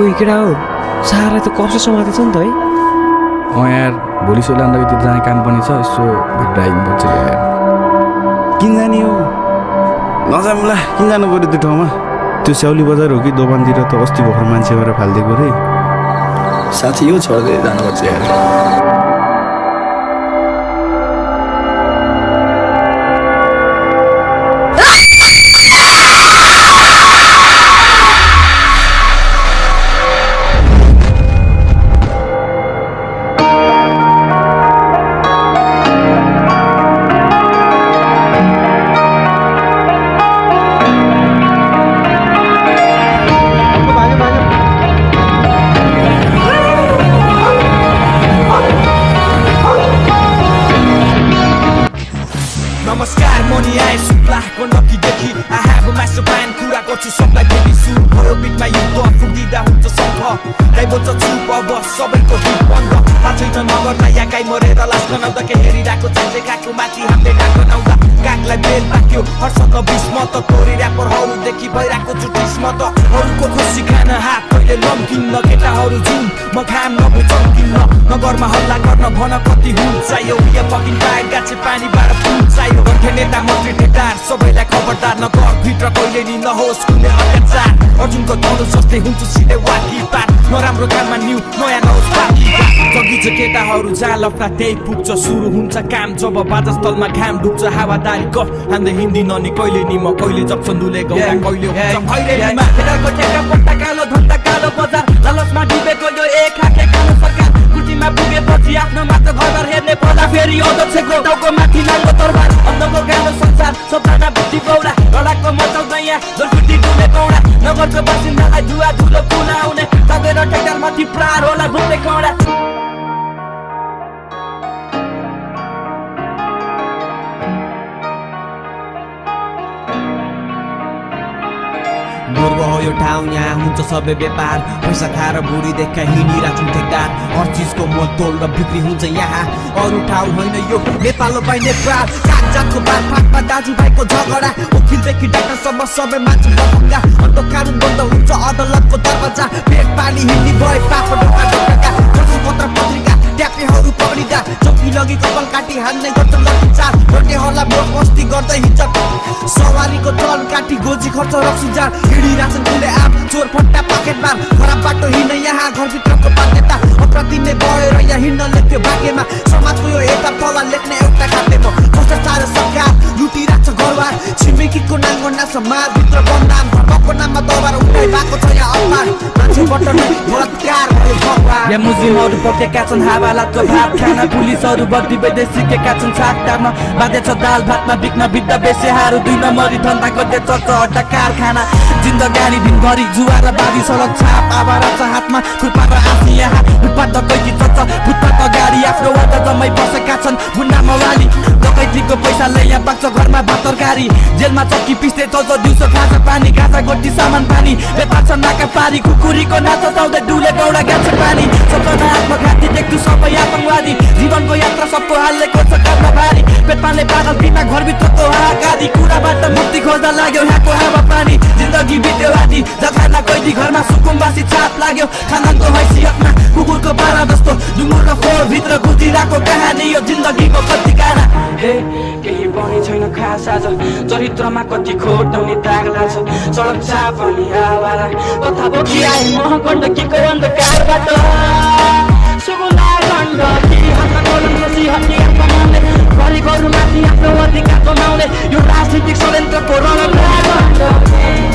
ओइ केटा हो सारा त कब्जा समातेछ नि त है यार भोलि सोलान्दातिर जाने काम पनि छ यसो भेट्दा आइनुपर्छ यार किन जाने हो नजाउँला किन जानु पर्यो त्यो ठाउँमा त्यो स्याउली बजार हो कि दोकानतिर त अस्ति भर्खर मान्छे भएर फालिदिएको रे साथी यो छोड्दै जानुपर्छ यार नमस्कार मनी आए सुप्लाको नक्कीदेखि I have a master plan कुरा गर्छु सबलाई फेरि सुरु भयो बिटमा युद्ध फुक्दिँदा हुन्छ सङ्घ गाई बोल्छ चुप अब सबैको हिट बन्द थाहा छैन नगर्दा या गाई मरेर लास गनाउँदा के हेरिरहेको चान्चे कागको माथि हामीले डाक गनाउँदा कागलाई बेल पाक्यो हर्षद बिस्म त तोरी ऱ्यापरहरूदेखि भइरहेको छु टिस्म त अरूको खुसी खान हात पहिले लम्किन्न केटाहरू जुन म घाम नभए चम्किन्न नगरमा हल्ला गर्न भन कति हुन्छ यो या फकिङ बाहेक गाछे पानीबाट फुल चाहियो गन्थे नेता मन्त्री ठेटार सबैलाई खबरदार नगर भित्र कहिले नि नहोस् कुनै अत्याचार अर्जुनको धनुष जस्तै हुन्छ सिधै वाकी पार नराम्रो काममा न्यू नयाँ नहोस् पार्टी जगी छ केटाहरू जहाँ लफडा त्यही पुग्छ सुरु हुन्छ काम जब बाजास्थलमा घाम डुब्छ हावादारी गफ हान्दै हिन्दी ननी कहिले नि म कहिले जप्सन दुले गौरा कहिले हुन्छ कहिले नि केटाको ठेका पट्टा कालो धन्दा कालो बजार लालचमा डुबेको यो एक खाके कालो सरकार कुटीमा पुगेपछि आफ्नो मात्र घर हेर्ने पर्दा फेरि अध्यक्षको टाउको माथि नाङ्गो तरबार अन्धको गालो संसार सबजना बुद्धि बौडा लडाको मचाउँदै यहाँ जोरफुटी डुबे गौडा नगरको बासिन्दालाई धुवा धुलो पुलाउने तगेर ट्र्याक्टर माथि प्रार होला घुम्ने कौडा पूर्व हो यो ठाउँ यहाँ हुन्छ सबै व्यापार पैसा खाएर बुढी देखा हिँडिरहेको ठेकदार हर चिजको मोलतोल र बिक्री हुन्छ यहाँ अरू ठाउँ होइन यो नेपाल हो भाइ नेपाल कागजातको बारफाटमा दाजुभाइको झगडा वकिलदेखि डाक्टरसम्म सबै मान्छे लफङ्गा अन्त कानुन बन्द हुन्छ अदालतको दरवाजा पेट पानी हिँड्ने भए पापा ढोका ढोका पत्र पत्रिका ट्यापेहरू पक्रिँदा चौकी लगी कपाल काटी हान्ने गर्छ लकी चार रोटेहरूलाई भोट मस्ती गर्दै हिँड्छ सवारीको चलन काटी गोजी खर्च रक्सी जान हिँडिरहेछन् खुले आम चोर फट्टा पकेटमा खराब बाटो हिँड्ने यहाँ घरभित्रको बाध्यता अप्रतिनै गएर यहाँ हिँड्न लेख्यो भाग्यमा समाजको यो एउटा तला लेख्ने एउटा खाद्यमा भ्रष्टाचार सरकार लुटिरहेछ घरबार छिमेकीको नाङ्गो समाजभित्र बदनाम धर्मको नाममा दबार उठाइ भएको छ यहाँ अपमान मान्छेबाट नै बलात्कार भयो भगवान यहाँ मुस्लिमहरू पकेका छन् हावालातको भात खाना पुलिसहरू बत्ती बेच्दै सिकेका छन् छाक टार्न बाँधे छ दाल भातमा बिक्न बित्दा बेसेहारू 2 नम्बरी धन्दा गर्दै चर्च हड्डा कारखाना जिन्दगानी दिनभरि जुवा र बाबी सडक छाप आवारा छ हातमा खुर्पा र आँसी यहाँ फुटपाथ कैदी चल्छ फुटपाथ अगाडि आफ्नो वादा जम्मै बसेका छन् मुन्ना मवाली डकैतीको पैसाले यहाँ पाक्छ घरमा भात तरकारी जेलमा चक्की पिस्दै चल्छ दिउँसो खाजा पानी गाजा गोटी सामान पानी बेपार छ नाका पारी कुकुरीको नाचा चाउँदै डुले गौडा गाछ पानी सबजना आत्मघाती देख्छु सबै आतङ्कवादी जीवनको यात्रा सबको हालले खोज्छ कर्म भारी पेट पाल्ने पागल बिना घरभित्रको हाहाकारी कुराबाट मुक्ति खोज्दा लाग्यो यहाँको हावा पानी जिन्दगी बित्यो आदि जखाना कैदी घरमा सुकुम्बासी छाप लाग्यो खानाको हैसियतमा कुकुरको पारा जस्तो डुङ्गुर र फोहोर भित्र गुजिरहेको कहानी यो जिन्दगीको कति गाना केही पनि छैन खास आज चरित्रमा कति खोटाउने दाग लाग्छ सडक छाप अनि आवारा तथा बोकिआए महगण्डकीको अन्धकारबाट सुगुला गण्डकी हातमा कलम बसी हतियार कमाउने गरिबहरूमाथि आफ्नो अधिकार कमाउने यो राजनीतिक षड्यन्त्रको रणभूमि